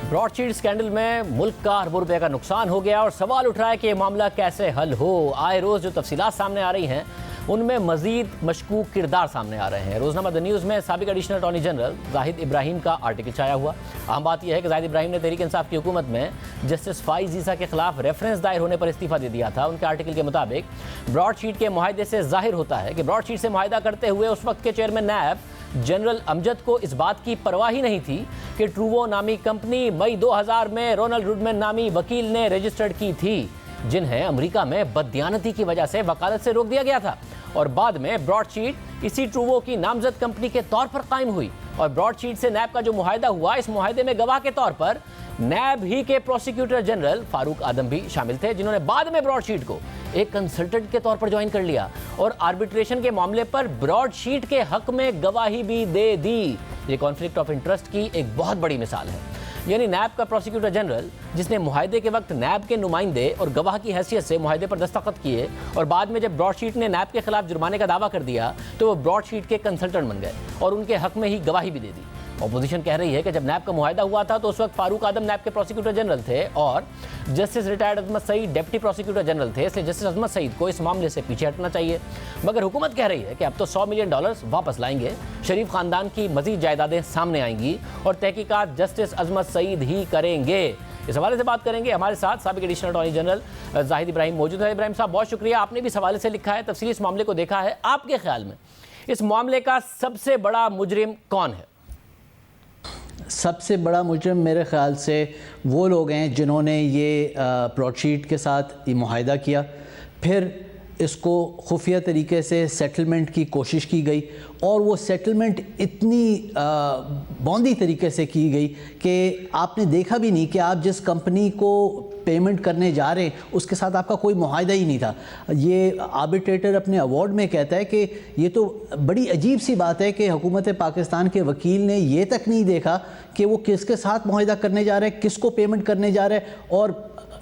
Broad sheet scandal میں ملک کا اربوں روپے کا نقصان ہو گیا اور سوال اٹھ رہا ہے کہ یہ معاملہ کیسے حل ہو۔ آئے روز جو تفصیلات سامنے آ رہی ہیں ان میں مزید مشکوک کردار سامنے آ رہے ہیں۔ روزنامہ دی نیوز میں سابق ایڈیشنل اٹارنی جنرل زاہد ابراہیم کا آرٹیکل چھایا ہوا۔ اہم بات یہ ہے کہ زاہد ابراہیم نے تحریک انصاف کی حکومت میں جسٹس فائز عیسیٰ کے خلاف ریفرنس دائر ہونے پر استعفیٰ دے دیا تھا۔ ان کے آرٹیکل کے مطابق براڈ شیٹ کے معاہدے سے ظاہر ہوتا ہے کہ براڈ شیٹ سے معاہدہ کرتے ہوئے اس وقت کے چیئرمین نیب جنرل امجد کو اس بات کی پرواہ ہی نہیں تھی کہ ٹروو نامی کمپنی مئی 2000 میں رونلڈ روڈمن نامی وکیل نے رجسٹرڈ کی تھی، جنہیں امریکہ میں بددیانتی کی وجہ سے وکالت سے روک دیا گیا تھا، اور بعد میں براڈ شیٹ اسی ٹروو کی نامزد کمپنی کے طور پر قائم ہوئی۔ اور براڈ شیٹ سے نیب کا جو معاہدہ ہوا، اس معاہدے میں گواہ کے طور پر نیب ہی کے پروسیکیوٹر جنرل فاروق آدم بھی شامل تھے، جنہوں نے بعد میں براڈ شیٹ کو ایک کنسلٹنٹ کے طور پر جوائن کر لیا اور آربیٹریشن کے معاملے پر براڈ شیٹ کے حق میں گواہی بھی دے دی۔ یہ کانفلکٹ آف انٹرسٹ کی ایک بہت بڑی مثال ہے، یعنی نیب کا پروسیکیوٹر جنرل جس نے معاہدے کے وقت نیب کے نمائندے اور گواہ کی حیثیت سے معاہدے پر دستخط کیے، اور بعد میں جب براڈ شیٹ نے نیب کے خلاف جرمانے کا دعویٰ کر دیا تو وہ براڈ شیٹ کے کنسلٹنٹ بن گئے اور ان کے حق میں ہی گواہی بھی دے دی۔ اپوزیشن کہہ رہی ہے کہ جب نیب کا معاہدہ ہوا تھا تو اس وقت فاروق آدم نیب کے پروسیکیوٹر جنرل تھے اور جسٹس ریٹائرڈ عظمت سعید ڈپٹی پروسیکیوٹر جنرل تھے، اس لیے جسٹس عظمت سعید کو اس معاملے سے پیچھے ہٹنا چاہیے۔ مگر حکومت کہہ رہی ہے کہ اب تو $100 ملین واپس لائیں گے، شریف خاندان کی مزید جائیدادیں سامنے آئیں گی اور تحقیقات جسٹس عظمت سعید ہی کریں گے۔ اس حوالے سے بات کریں گے، ہمارے ساتھ سابق ایڈیشنل اٹارنی جنرل زاہد ابراہیم موجود ہے۔ ابراہیم صاحب بہت شکریہ، آپ نے بھی اس حوالے سے لکھا ہے، تفصیلی اس معاملے کو دیکھا ہے۔ آپ کے خیال میں اس معاملے کا سب سے بڑا مجرم کون ہے؟ سب سے بڑا مجرم میرے خیال سے وہ لوگ ہیں جنہوں نے یہ براڈ شیٹ کے ساتھ یہ معاہدہ کیا، پھر اس کو خفیہ طریقے سے سیٹلمنٹ کی کوشش کی گئی، اور وہ سیٹلمنٹ اتنی بوندی طریقے سے کی گئی کہ آپ نے دیکھا بھی نہیں کہ آپ جس کمپنی کو پیمنٹ کرنے جا رہے ہیں اس کے ساتھ آپ کا کوئی معاہدہ ہی نہیں تھا۔ یہ آربیٹریٹر اپنے ایوارڈ میں کہتا ہے کہ یہ تو بڑی عجیب سی بات ہے کہ حکومت پاکستان کے وکیل نے یہ تک نہیں دیکھا کہ وہ کس کے ساتھ معاہدہ کرنے جا رہے ہیں، کس کو پیمنٹ کرنے جا رہے ہیں، اور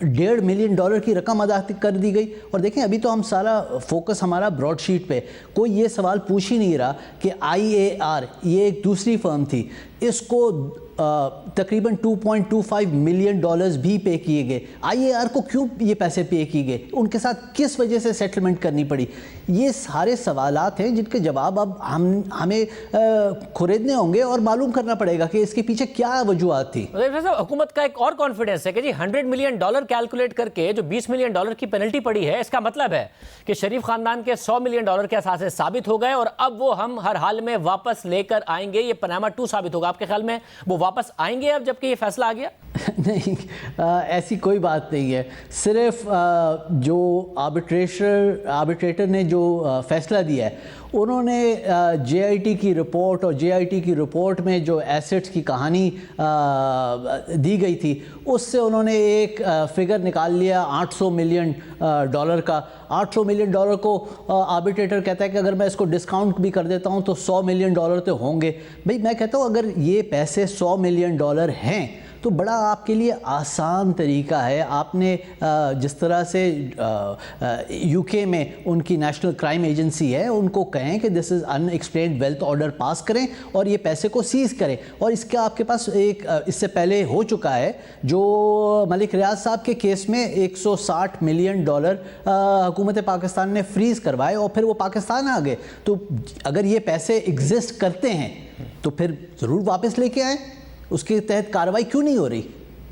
$1.5 ملین کی رقم ادا کر دی گئی۔ اور دیکھیں ابھی تو ہم سارا فوکس ہمارا براڈ شیٹ پہ، کوئی یہ سوال پوچھ ہی نہیں رہا کہ IAR یہ ایک دوسری فرم تھی، اس کو تقریباً $2.25 ملین بھی پے کیے گئے۔ IAR کو کیوں یہ پیسے پے کیے گئے، ان کے ساتھ کس وجہ سے سیٹلمنٹ کرنی پڑی؟ یہ سارے سوالات ہیں جن کے جواب اب ہمیں خریدنے ہوں گے اور معلوم کرنا پڑے گا کہ اس کے پیچھے کیا وجوہات تھی۔ حکومت کا ایک اور کانفیڈنس ہے کہ جی $100 ملین کیلکولیٹ کر کے جو $20 ملین کی پینلٹی پڑی ہے، اس کا مطلب ہے کہ شریف خاندان کے $100 ملین کے اثاثے ثابت ہو گئے اور اب وہ ہم ہر حال میں واپس لے کر آئیں گے۔ یہ پاناما 2 ثابت ہوگا۔ آپ کے خیال میں وہ واپس آئیں گے اب جب کہ یہ فیصلہ آ گیا؟ نہیں، ایسی کوئی بات نہیں ہے۔ صرف جو آربیٹریٹر نے جو فیصلہ دیا ہے، انہوں نے JIT کی رپورٹ اور JIT کی رپورٹ میں جو ایسٹس کی کہانی دی گئی تھی اس سے انہوں نے ایک فگر نکال لیا $800 ملین کا۔ $800 ملین کو آربیٹریٹر کہتا ہے کہ اگر میں اس کو ڈسکاؤنٹ بھی کر دیتا ہوں تو $100 ملین تو ہوں گے۔ بھئی میں کہتا ہوں اگر یہ پیسے $100 ملین ہیں تو بڑا آپ کے لیے آسان طریقہ ہے۔ آپ نے جس طرح سے UK میں ان کی نیشنل کرائم ایجنسی ہے، ان کو کہیں کہ دس از ان ایکسپلینڈ ویلتھ آرڈر پاس کریں اور یہ پیسے کو سیز کریں۔ اور اس کا آپ کے پاس ایک اس سے پہلے ہو چکا ہے، جو ملک ریاض صاحب کے کیس میں $160 ملین حکومت پاکستان نے فریز کروائے اور پھر وہ پاکستان آ گئے۔ تو اگر یہ پیسے ایگزسٹ کرتے ہیں تو پھر ضرور واپس لے کے آئیں، اس کے تحت کارروائی کیوں نہیں ہو رہی؟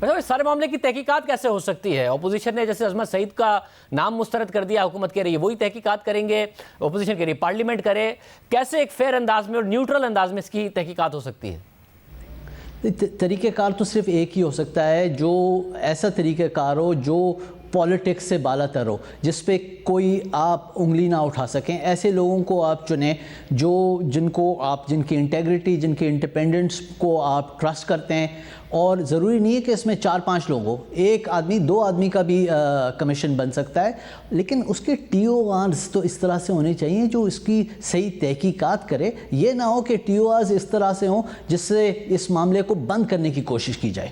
اس سارے معاملے کی تحقیقات کیسے ہو سکتی ہے؟ اپوزیشن نے جیسے عظمت سعید کا نام مسترد کر دیا، حکومت کہہ رہی ہے وہی تحقیقات کریں گے، اپوزیشن کہہ رہی ہے پارلیمنٹ کرے۔ کیسے ایک فیئر انداز میں اور نیوٹرل انداز میں اس کی تحقیقات ہو سکتی ہے؟ طریقہ کار تو صرف ایک ہی ہو سکتا ہے، جو ایسا طریقہ کار ہو جو پالیٹکس سے بالا تر ہو، جس پہ کوئی آپ انگلی نہ اٹھا سکیں۔ ایسے لوگوں کو آپ چنیں جن کی انٹیگریٹی، جن کے انڈیپینڈنس کو آپ ٹرسٹ کرتے ہیں، اور ضروری نہیں ہے کہ اس میں 4-5 لوگ ہو، 1 آدمی 2 آدمی کا بھی کمیشن بن سکتا ہے، لیکن اس کے TORs تو اس طرح سے ہونے چاہیے جو اس کی صحیح تحقیقات کرے۔ یہ نہ ہو کہ TORs اس طرح سے ہوں جس سے اس معاملے کو بند کرنے کی کوشش کی جائے۔